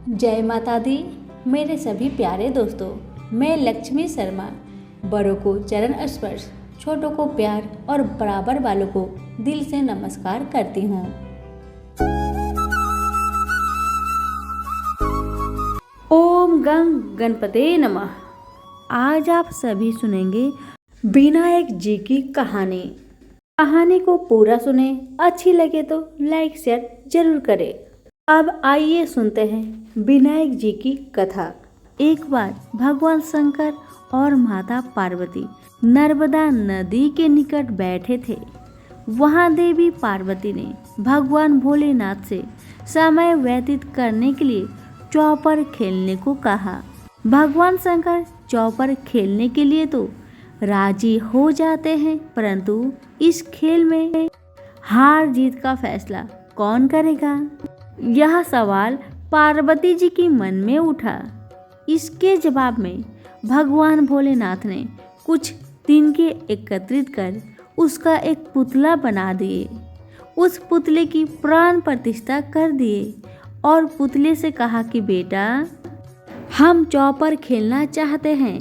जय माता दी। मेरे सभी प्यारे दोस्तों, मैं लक्ष्मी शर्मा बड़ों को चरण स्पर्श, छोटों को प्यार और बराबर वालों को दिल से नमस्कार करती हूँ। ओम गं गणपते नमः। आज आप सभी सुनेंगे विनायक जी की कहानी। कहानी को पूरा सुने, अच्छी लगे तो लाइक शेयर जरूर करें। अब आइए सुनते हैं विनायक जी की कथा। एक बार भगवान शंकर और माता पार्वती नर्मदा नदी के निकट बैठे थे। वहां देवी पार्वती ने भगवान भोलेनाथ से समय व्यतीत करने के लिए चौपर खेलने को कहा। भगवान शंकर चौपर खेलने के लिए तो राजी हो जाते हैं, परंतु इस खेल में हार जीत का फैसला कौन करेगा, यह सवाल पार्वती जी के मन में उठा। इसके जवाब में भगवान भोलेनाथ ने कुछ तिनके एकत्रित कर उसका एक पुतला बना दिए। उस पुतले की प्राण प्रतिष्ठा कर दिए और पुतले से कहा कि बेटा, हम चौपर खेलना चाहते हैं,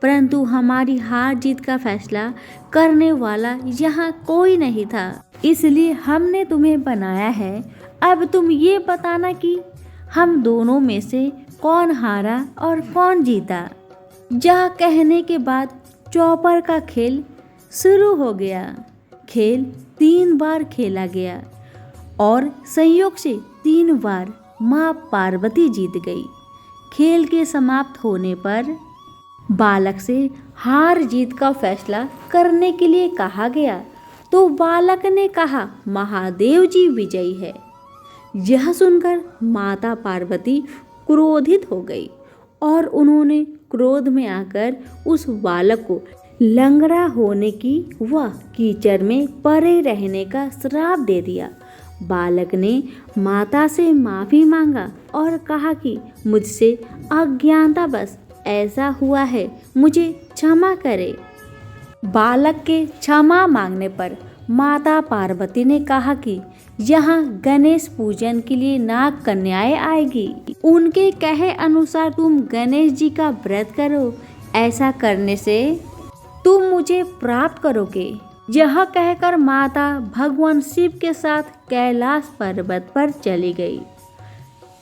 परंतु हमारी हार जीत का फैसला करने वाला यहाँ कोई नहीं था, इसलिए हमने तुम्हें बनाया है। अब तुम ये बताना कि हम दोनों में से कौन हारा और कौन जीता। यह कहने के बाद चौपर का खेल शुरू हो गया। खेल 3 बार खेला गया और संयोग से 3 बार माँ पार्वती जीत गई। खेल के समाप्त होने पर बालक से हार जीत का फैसला करने के लिए कहा गया, तो बालक ने कहा महादेव जी विजयी है। यह सुनकर माता पार्वती क्रोधित हो गई और उन्होंने क्रोध में आकर उस बालक को लंगड़ा होने की व कीचड़ में पड़े रहने का श्राप दे दिया। बालक ने माता से माफी मांगा और कहा कि मुझसे अज्ञानतावश ऐसा हुआ है, मुझे क्षमा करे। बालक के क्षमा मांगने पर माता पार्वती ने कहा कि यहाँ गणेश पूजन के लिए नाग कन्याएं आएगी, उनके कहे अनुसार तुम गणेश जी का व्रत करो, ऐसा करने से तुम मुझे प्राप्त करोगे। यह कहकर माता भगवान शिव के साथ कैलाश पर्वत पर चली गई।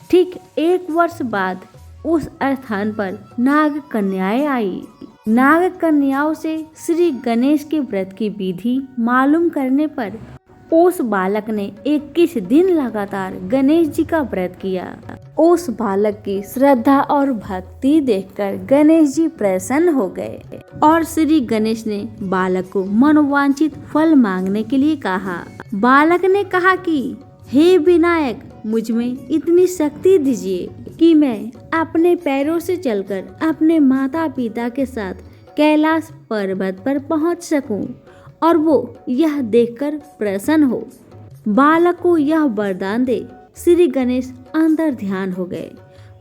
ठीक 1 वर्ष बाद उस स्थान पर नाग कन्याएं आई। नाग कन्याओं से श्री गणेश के व्रत की विधि मालूम करने पर उस बालक ने 21 दिन लगातार गणेश जी का व्रत किया। उस बालक की श्रद्धा और भक्ति देखकर गणेश जी प्रसन्न हो गए और श्री गणेश ने बालक को मनोवांछित फल मांगने के लिए कहा। बालक ने कहा कि हे विनायक, मुझ में इतनी शक्ति दीजिए कि मैं अपने पैरों से चलकर अपने माता पिता के साथ कैलाश पर्वत पर पहुंच सकूं और वो यह देखकर प्रसन्न हो। बालक को यह वरदान दे। श्री गणेश अंदर ध्यान हो गए।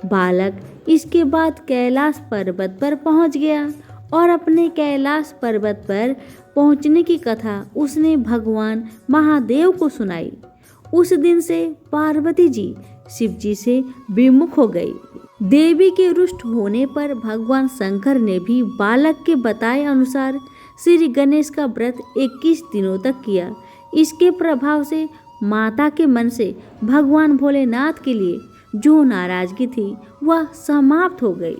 बालक इसके बाद कैलाश पर्वत पर पहुंच गया और अपने कैलाश पर्वत पर पहुंचने की कथा उसने भगवान महादेव को सुनाई। उस दिन से पार्वती जी शिव जी से विमुख हो गई। देवी के रुष्ट होने पर भगवान शंकर ने भी बालक के बताए अनुसार श्री गणेश का व्रत 21 दिनों तक किया। इसके प्रभाव से माता के मन से भगवान भोलेनाथ के लिए जो नाराजगी थी वह समाप्त हो गई।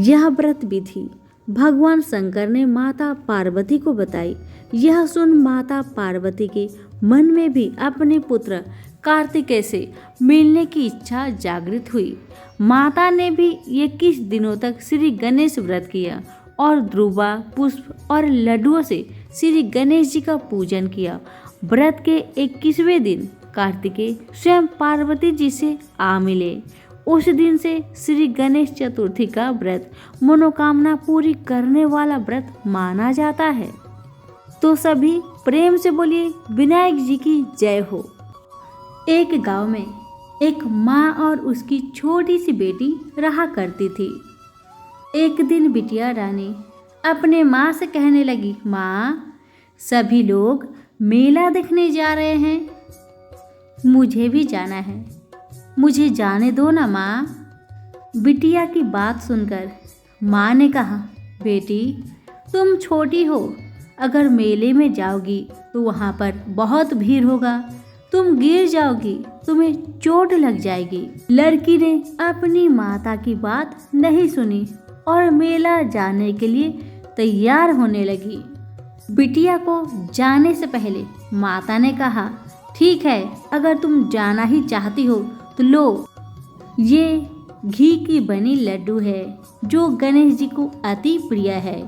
यह व्रत विधि भगवान शंकर ने माता पार्वती को बताई। यह सुन माता पार्वती के मन में भी अपने पुत्र कार्तिकेय से मिलने की इच्छा जागृत हुई। माता ने भी 21 दिनों तक श्री गणेश व्रत किया और ध्रुवा, पुष्प और लड्डुओं से श्री गणेश जी का पूजन किया। व्रत के 21वें दिन कार्तिकेय स्वयं पार्वती जी से आ मिले। उस दिन से श्री गणेश चतुर्थी का व्रत मनोकामना पूरी करने वाला व्रत माना जाता है। तो सभी प्रेम से बोलिए विनायक जी की जय हो। एक गांव में एक माँ और उसकी छोटी सी बेटी रहा करती थी। एक दिन बिटिया रानी अपने माँ से कहने लगी, माँ, सभी लोग मेला देखने जा रहे हैं, मुझे भी जाना है, मुझे जाने दो ना माँ। बिटिया की बात सुनकर माँ ने कहा, बेटी तुम छोटी हो, अगर मेले में जाओगी तो वहाँ पर बहुत भीड़ होगा, तुम गिर जाओगी, तुम्हें चोट लग जाएगी। लड़की ने अपनी माता की बात नहीं सुनी और मेला जाने के लिए तैयार होने लगी। बिटिया को जाने से पहले माता ने कहा, ठीक है, अगर तुम जाना ही चाहती हो तो लो, ये घी की बनी लड्डू है जो गणेश जी को अति प्रिय है,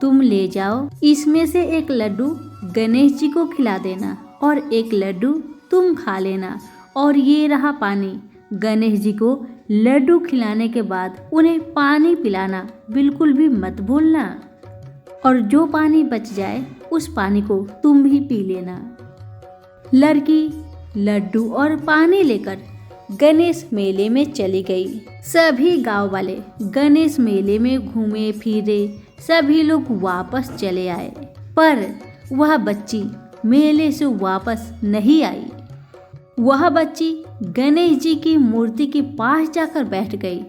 तुम ले जाओ। इसमें से एक लड्डू गणेश जी को खिला देना और एक लड्डू तुम खा लेना। और ये रहा पानी, गणेश जी को लड्डू खिलाने के बाद उन्हें पानी पिलाना बिल्कुल भी मत भूलना। और जो पानी बच जाए उस पानी को तुम भी पी लेना। लड़की लड्डू और पानी लेकर गणेश मेले में चली गई। सभी गांव वाले गणेश मेले में घूमे फिरे, सभी लोग वापस चले आए, पर वह बच्ची मेले से वापस नहीं आई। वह बच्ची गणेश जी की मूर्ति के पास जाकर बैठ गई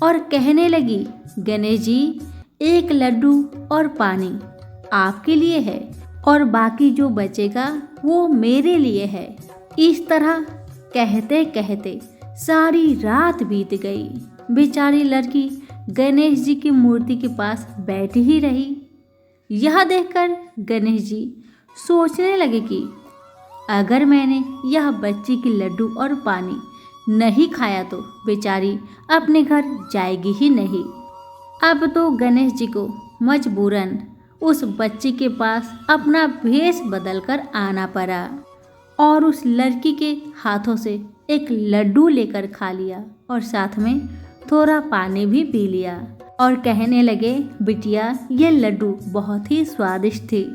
और कहने लगी, गणेश जी, एक लड्डू और पानी आपके लिए है और बाकी जो बचेगा वो मेरे लिए है। इस तरह कहते कहते सारी रात बीत गई। बेचारी लड़की गणेश जी की मूर्ति के पास बैठी ही रही। यह देखकर गणेश जी सोचने लगे कि अगर मैंने यह बच्ची की लड्डू और पानी नहीं खाया तो बेचारी अपने घर जाएगी ही नहीं। अब तो गणेश जी को मजबूरन उस बच्ची के पास अपना भेष बदलकर आना पड़ा और उस लड़की के हाथों से एक लड्डू लेकर खा लिया और साथ में थोड़ा पानी भी पी लिया और कहने लगे, बिटिया ये लड्डू बहुत ही स्वादिष्ट थी,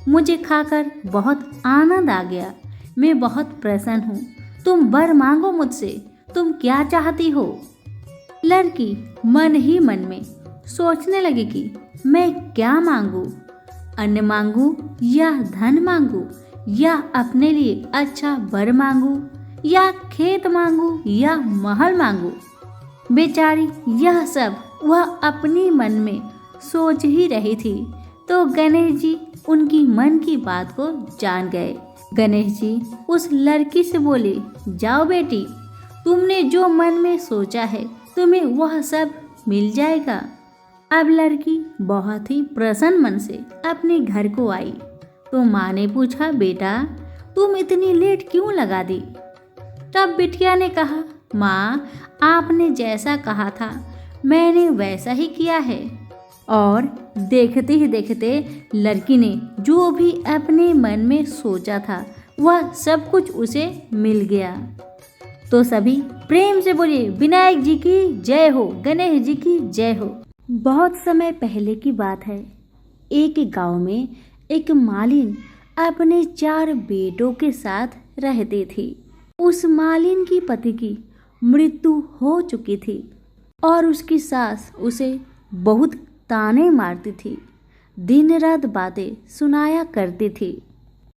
मुझे खाकर बहुत आनंद आ गया, मैं बहुत प्रसन्न हूँ, तुम वर मांगो मुझसे, तुम क्या चाहती हो। लड़की मन ही मन में सोचने लगी कि मैं क्या मांगू, अन्न मांगू या धन मांगू या अपने लिए अच्छा वर मांगू या खेत मांगू या महल मांगू। बेचारी यह सब वह अपनी मन में सोच ही रही थी तो गणेश जी उनकी मन की बात को जान गए। गणेश जी उस लड़की से बोले, जाओ बेटी, तुमने जो मन में सोचा है तुम्हें वह सब मिल जाएगा। अब लड़की बहुत ही प्रसन्न मन से अपने घर को आई तो माँ ने पूछा, बेटा तुम इतनी लेट क्यों लगा दी। तब बिटिया ने कहा, माँ आपने जैसा कहा था मैंने वैसा ही किया है। और देखते ही देखते लड़की ने जो भी अपने मन में सोचा था वह सब कुछ उसे मिल गया। तो सभी प्रेम से बोलिए, विनायक जी की जय हो, गणेश जी की जय हो। बहुत समय पहले की बात है। एक गांव में एक मालिन अपने 4 बेटों के साथ रहती थी। उस मालिन की पति की मृत्यु हो चुकी थी और उसकी सास उसे बहुत ताने मारती थी, दिन रात बातें सुनाया करती थी।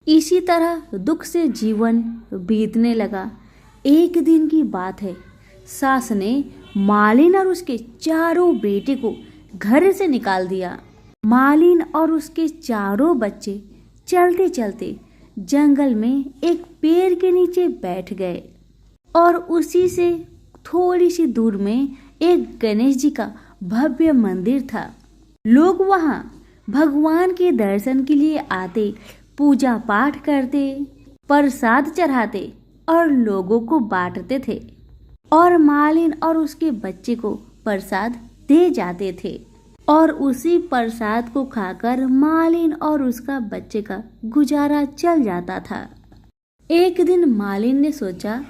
इसी तरह दुख से जीवन बीतने लगा। एक दिन की बात है, सास ने मालिन और उसके 4 बेटे को घर से निकाल दिया। मालिन और उसके 4 बच्चे चलते चलते जंगल में एक पेड़ के नीचे बैठ गए और उसी से थोड़ी सी दूर में एक गणेश जी का भव्य मंदिर था। लोग वहां भगवान के दर्शन के लिए आते, पूजा पाठ करते, प्रसाद चढ़ाते और लोगों को बांटते थे और मालिन और उसके बच्चे को प्रसाद दे जाते थे और उसी प्रसाद को खाकर मालिन और उसका बच्चे का गुजारा चल जाता था। एक दिन मालिन ने सोचा,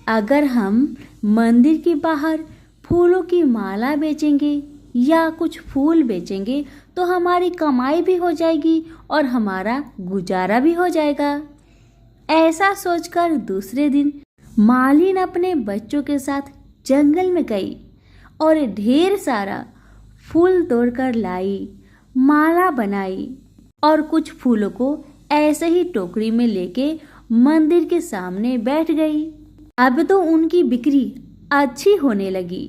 अगर हम मंदिर के बाहर फूलों की माला बेचेंगे या कुछ फूल बेचेंगे तो हमारी कमाई भी हो जाएगी और हमारा गुजारा भी हो जाएगा। ऐसा सोचकर दूसरे दिन मालिन अपने बच्चों के साथ जंगल में गई और ढेर सारा फूल तोड़कर लाई, माला बनाई और कुछ फूलों को ऐसे ही टोकरी में लेके मंदिर के सामने बैठ गई। अब तो उनकी बिक्री अच्छी होने लगी।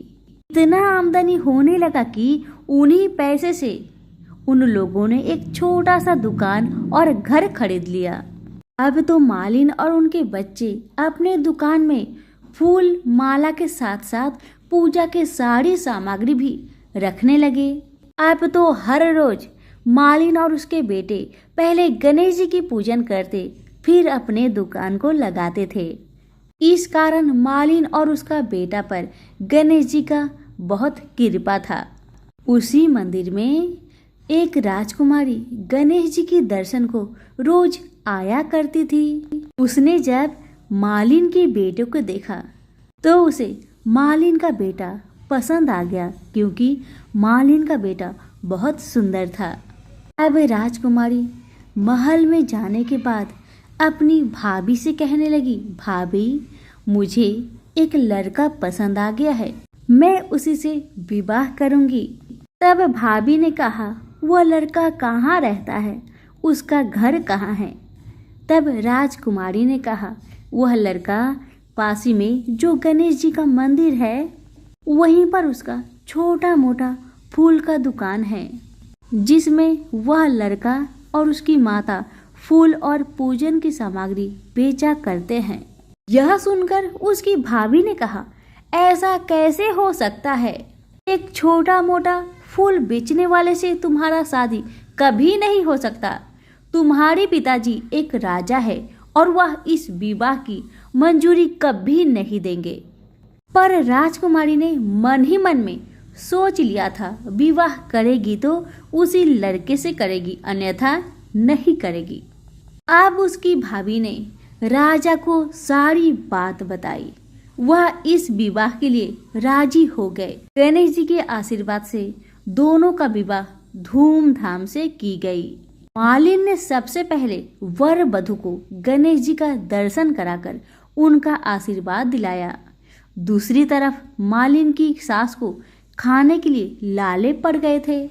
इतना आमदनी होने लगा कि उन्हीं पैसे से उन लोगों ने एक छोटा सा दुकान और घर खरीद लिया। अब तो मालिन और उनके बच्चे अपने दुकान में फूल माला के साथ साथ पूजा के सारी सामग्री भी रखने लगे। अब तो हर रोज मालिन और उसके बेटे पहले गणेश जी की पूजन करते, फिर अपने दुकान को लगाते थे। इस कारण मालिन और उसका बेटा पर गणेश जी का बहुत कृपा था। उसी मंदिर में एक राजकुमारी गणेश जी के दर्शन को रोज आया करती थी। उसने जब मालिन के बेटे को देखा तो उसे मालिन का बेटा पसंद आ गया, क्योंकि मालिन का बेटा बहुत सुंदर था। अब राजकुमारी महल में जाने के बाद अपनी भाभी से कहने लगी, भाभी मुझे एक लड़का पसंद आ गया है, मैं उसी से विवाह करूंगी। तब भाभी ने कहा, वह लड़का कहाँ रहता है, उसका घर कहाँ है? तब राजकुमारी ने कहा, वह लड़का पास ही में जो गणेश जी का मंदिर है वहीं पर उसका छोटा मोटा फूल का दुकान है, जिसमें वह लड़का और उसकी माता फूल और पूजन की सामग्री बेचा करते हैं। यह सुनकर उसकी भाभी ने कहा, ऐसा कैसे हो सकता है? एक छोटा मोटा फूल बेचने वाले से तुम्हारा शादी कभी नहीं हो सकता। तुम्हारे पिताजी एक राजा है और वह इस विवाह की मंजूरी कभी नहीं देंगे। पर राजकुमारी ने मन ही मन में सोच लिया था, विवाह करेगी तो उसी लड़के से करेगी, अन्यथा नहीं करेगी। अब उसकी भाभी ने राजा को सारी बात बताई। वह इस विवाह के लिए राजी हो गए। गणेश जी के आशीर्वाद से दोनों का विवाह धूमधाम से की गई। मालिन ने सबसे पहले वर वधू को गणेश जी का दर्शन कराकर उनका आशीर्वाद दिलाया। दूसरी तरफ मालिन की सास को खाने के लिए लाले पड़ गए थे।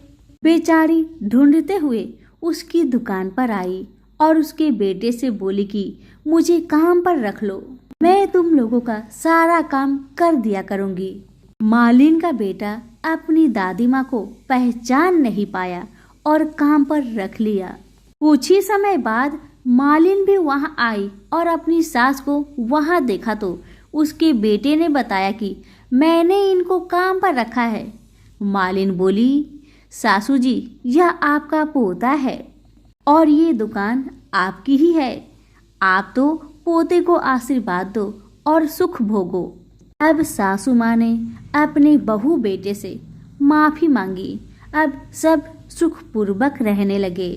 बेचारी ढूंढते हुए उसकी दुकान पर आई और उसके बेटे से बोली कि मुझे काम पर रख लो, मैं तुम लोगों का सारा काम कर दिया करूंगी। मालिन का बेटा अपनी दादी माँ को पहचान नहीं पाया और काम पर रख लिया। कुछ ही समय बाद मालिन भी वहां आई और अपनी सास को वहां देखा तो उसके बेटे ने बताया कि मैंने इनको काम पर रखा है। मालिन बोली, सासू जी यह आपका पोता है और ये दुकान आपकी ही है, आप तो पोते को आशीर्वाद दो और सुख भोगो। अब सासू माँ ने अपने बहू बेटे से माफी मांगी। अब सब सुखपूर्वक रहने लगे।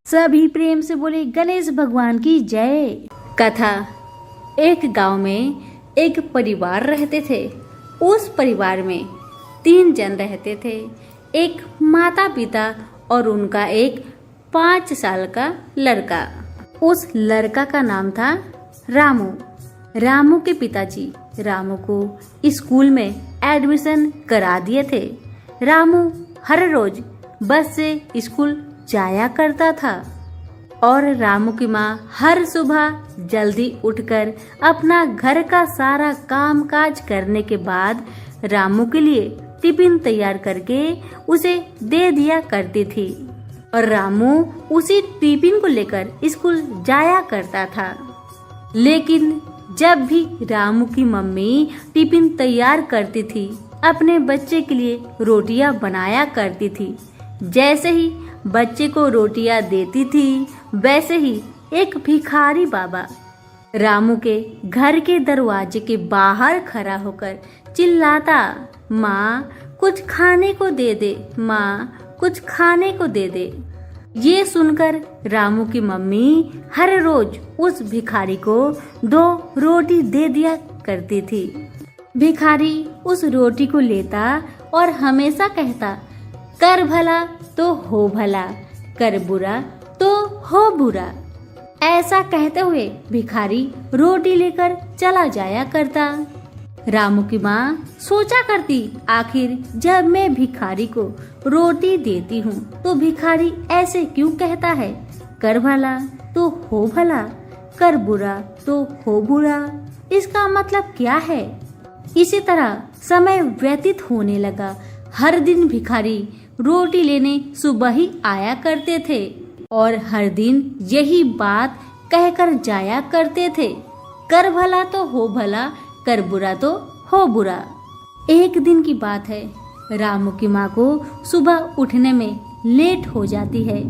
सभी प्रेम से बोले, गणेश भगवान की जय। कथा। एक गांव में एक परिवार रहते थे। उस परिवार में 3 जन रहते थे, एक माता पिता और उनका एक 5 साल का लड़का। उस लड़का का नाम था रामू। रामू के पिताजी रामू को स्कूल में एडमिशन करा दिए थे। रामू हर रोज बस से स्कूल जाया करता था और रामू की माँ हर सुबह जल्दी उठकर अपना घर का सारा काम काज करने के बाद रामू के लिए टिफिन तैयार करके उसे दे दिया करती थी और रामू उसी टिफिन को लेकर स्कूल जाया करता था। लेकिन जब भी रामू की मम्मी टिफिन तैयार करती थी, अपने बच्चे के लिए रोटियां बनाया करती थी। जैसे ही बच्चे को रोटियां देती थी, वैसे ही एक भिखारी बाबा रामू के घर के दरवाजे के बाहर खड़ा होकर चिल्लाता, माँ कुछ खाने को दे दे, माँ कुछ खाने को दे दे। ये सुनकर रामू की मम्मी हर रोज उस भिखारी को 2 रोटी दे दिया करती थी। भिखारी उस रोटी को लेता और हमेशा कहता, कर भला तो हो भला, कर बुरा तो हो बुरा। ऐसा कहते हुए भिखारी रोटी लेकर चला जाया करता। रामू की माँ सोचा करती, आखिर जब मैं भिखारी को रोटी देती हूँ तो भिखारी ऐसे क्यों कहता है, कर भला तो हो भला, कर बुरा तो हो बुरा। इसका मतलब क्या है? इसी तरह समय व्यतीत होने लगा। हर दिन भिखारी रोटी लेने सुबह ही आया करते थे और हर दिन यही बात कहकर जाया करते थे, कर भला तो हो भला, कर बुरा तो हो बुरा। एक दिन की बात है, रामू की माँ को सुबह उठने में लेट हो जाती है।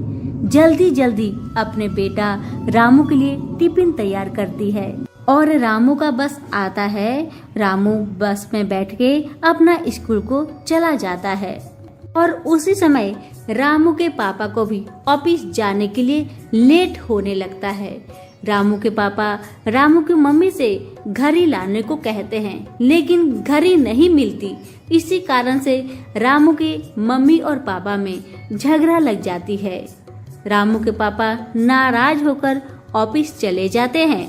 जल्दी जल्दी अपने बेटा रामू के लिए टिफिन तैयार करती है और रामू का बस आता है। रामू बस में बैठ के अपना स्कूल को चला जाता है और उसी समय रामू के पापा को भी ऑफिस जाने के लिए लेट होने लगता है। रामू के पापा रामू की मम्मी से घड़ी लाने को कहते हैं, लेकिन घड़ी नहीं मिलती। इसी कारण से रामू के मम्मी और पापा में झगड़ा लग जाती है। रामू के पापा नाराज होकर ऑफिस चले जाते हैं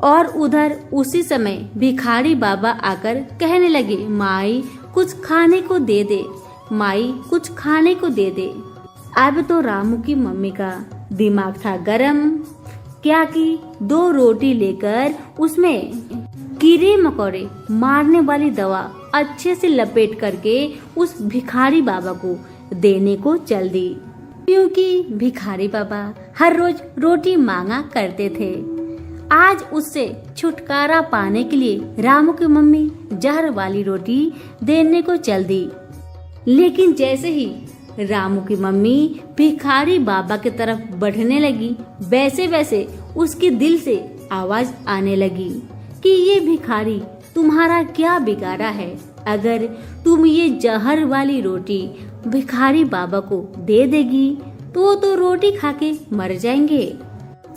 और उधर उसी समय भिखारी बाबा आकर कहने लगे, माई कुछ खाने को दे दे, माई कुछ खाने को दे दे। अब तो रामू की मम्मी का दिमाग था गरम। क्या की 2 रोटी लेकर उसमें कीड़े मकोड़े मारने वाली दवा अच्छे से लपेट करके उस भिखारी बाबा को देने को चल दी, क्योंकि भिखारी बाबा हर रोज रोटी मांगा करते थे। आज उससे छुटकारा पाने के लिए रामू की मम्मी जहर वाली रोटी देने को चल दी। लेकिन जैसे ही रामू की मम्मी भिखारी बाबा की तरफ बढ़ने लगी, वैसे वैसे उसके दिल से आवाज आने लगी कि ये भिखारी तुम्हारा क्या बिगाड़ा है। अगर तुम ये जहर वाली रोटी भिखारी बाबा को दे देगी तो रोटी खा के मर जाएंगे।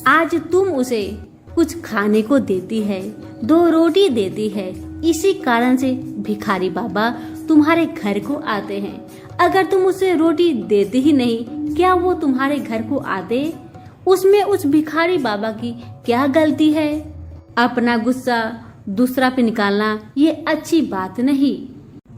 आज तुम उसे कुछ खाने को देती है, 2 रोटी देती है, इसी कारण से भिखारी बाबा तुम्हारे घर को आते हैं। अगर तुम उसे रोटी देती ही नहीं, क्या वो तुम्हारे घर को आते? उसमें उस भिखारी बाबा की क्या गलती है? अपना गुस्सा दूसरा पे निकालना ये अच्छी बात नहीं।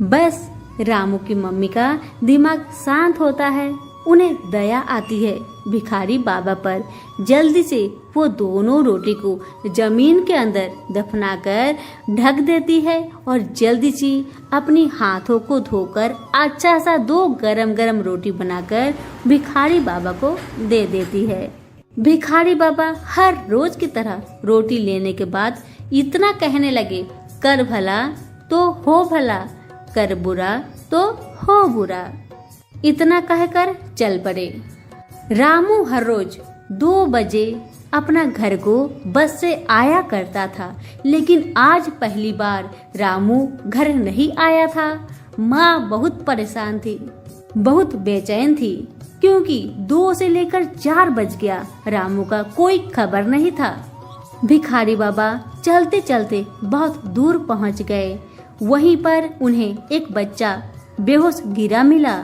बस रामू की मम्मी का दिमाग शांत होता है, उन्हें दया आती है भिखारी बाबा पर। जल्दी से वो दोनों रोटी को जमीन के अंदर दफनाकर ढक देती है और जल्दी से अपनी हाथों को धोकर अच्छा सा 2 गरम गरम रोटी बनाकर भिखारी बाबा को दे देती है। भिखारी बाबा हर रोज की तरह रोटी लेने के बाद इतना कहने लगे, कर भला तो हो भला, कर बुरा तो हो बुरा। इतना कहकर चल पड़े। रामू हर रोज 2 बजे अपना घर को बस से आया करता था, लेकिन आज पहली बार रामू घर नहीं आया था। माँ बहुत परेशान थी, बहुत बेचैन थी, क्योंकि 2 से लेकर 4 बज गया, रामू का कोई खबर नहीं था। भिखारी बाबा चलते चलते बहुत दूर पहुँच गए। वहीं पर उन्हें एक बच्चा बेहोश गिरा मिला।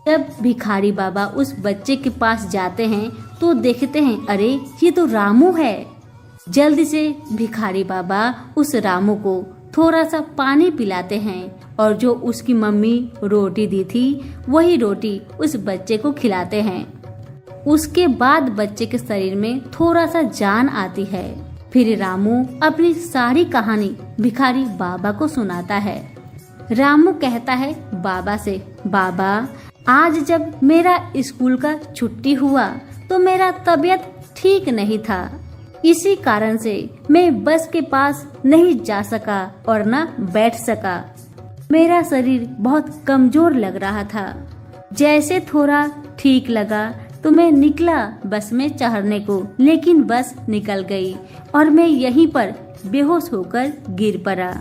जब भिखारी बाबा उस बच्चे के पास जाते हैं तो देखते हैं, अरे ये तो रामू है। जल्दी से भिखारी बाबा उस रामू को थोड़ा सा पानी पिलाते हैं और जो उसकी मम्मी रोटी दी थी वही रोटी उस बच्चे को खिलाते हैं। उसके बाद बच्चे के शरीर में थोड़ा सा जान आती है। फिर रामू अपनी सारी कहानी भिखारी बाबा को सुनाता है। रामू कहता है बाबा से, बाबा आज जब मेरा स्कूल का छुट्टी हुआ तो मेरा तबीयत ठीक नहीं था, इसी कारण से मैं बस के पास नहीं जा सका और न बैठ सका। मेरा शरीर बहुत कमजोर लग रहा था। जैसे थोड़ा ठीक लगा तो मैं निकला बस में चढ़ने को, लेकिन बस निकल गई और मैं यहीं पर बेहोश होकर गिर पड़ा।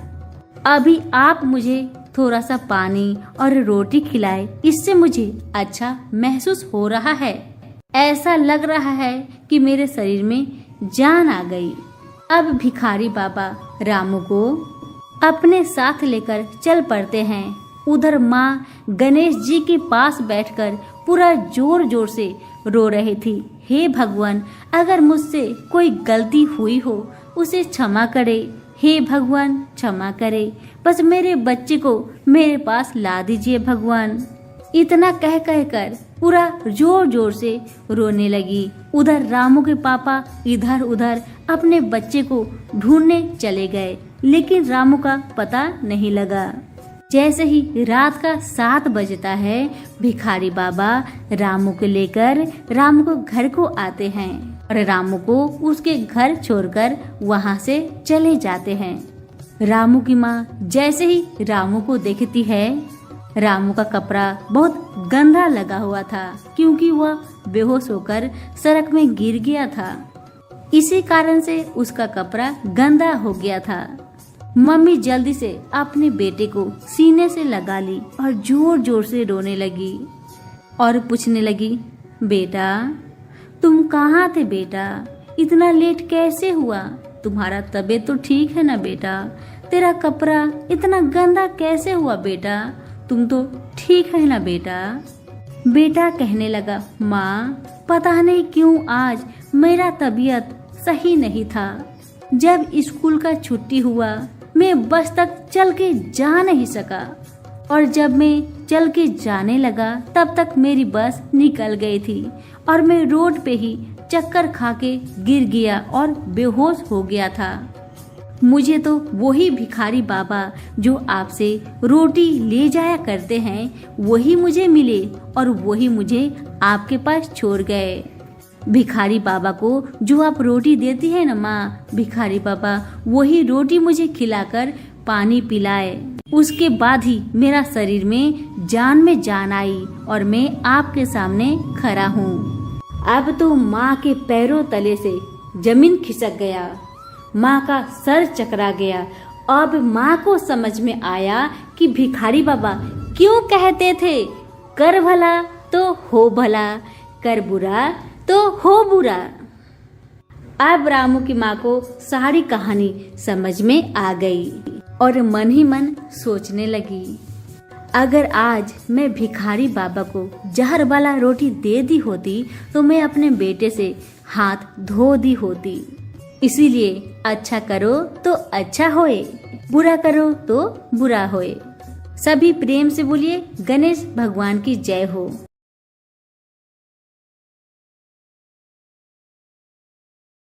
अभी आप मुझे थोड़ा सा पानी और रोटी खिलाए, इससे मुझे अच्छा महसूस हो रहा है। ऐसा लग रहा है कि मेरे शरीर में जान आ गई। अब भिखारी बाबा रामू को अपने साथ लेकर चल पड़ते हैं। उधर माँ गणेश जी के पास बैठकर पूरा जोर जोर से रो रही थी, हे भगवान, अगर मुझसे कोई गलती हुई हो उसे क्षमा करे, हे भगवान क्षमा करे, बस मेरे बच्चे को मेरे पास ला दीजिए भगवान। इतना कह कर पूरा जोर जोर से रोने लगी। उधर रामू के पापा इधर उधर अपने बच्चे को ढूंढने चले गए, लेकिन रामू का पता नहीं लगा। जैसे ही रात का 7 बजता है, भिखारी बाबा रामू को लेकर रामू को घर को आते हैं और रामू को उसके घर छोड़कर वहाँ से चले जाते हैं। रामू की माँ जैसे ही रामू को देखती है, रामू का कपड़ा बहुत गंदा लगा हुआ था क्योंकि वह बेहोश होकर सड़क में गिर गया था। इसी कारण से उसका कपड़ा गंदा हो गया था। मम्मी जल्दी से अपने बेटे को सीने से लगा ली और जोर जोर से रोने लगी और पूछने लगी, बेटा तुम कहाँ थे बेटा, इतना लेट कैसे हुआ? तुम्हारा तबीयत तो ठीक है ना बेटा? तेरा कपड़ा इतना गंदा कैसे हुआ बेटा? तुम तो ठीक है ना बेटा? बेटा कहने लगा, माँ पता नहीं क्यों आज मेरा तबीयत सही नहीं था। जब स्कूल का छुट्टी हुआ मैं बस तक चल के जा नहीं सका और जब मैं चल के जाने लगा तब तक मेरी बस निकल गई थी और मैं रोड पे ही चक्कर खा के गिर गया और बेहोश हो गया था। मुझे तो वही भिखारी बाबा जो आपसे रोटी ले जाया करते हैं वही मुझे मिले और वही मुझे आपके पास छोड़ गए। भिखारी बाबा को जो आप रोटी देती है ना माँ, भिखारी बाबा वही रोटी मुझे खिलाकर पानी पिलाए। उसके बाद ही मेरा शरीर में जान आई और मैं आपके सामने खड़ा हूँ। अब तो माँ के पैरों तले से जमीन खिसक गया, माँ का सर चकरा गया। अब माँ को समझ में आया कि भिखारी बाबा क्यों कहते थे, कर भला तो हो भला, कर बुरा तो हो बुरा। अब रामू की माँ को सारी कहानी समझ में आ गई और मन ही मन सोचने लगी, अगर आज मैं भिखारी बाबा को जहर वाला रोटी दे दी होती तो मैं अपने बेटे से हाथ धो दी होती। इसीलिए अच्छा करो तो अच्छा होए, बुरा करो तो बुरा होए। सभी प्रेम से बोलिए गणेश भगवान की जय हो।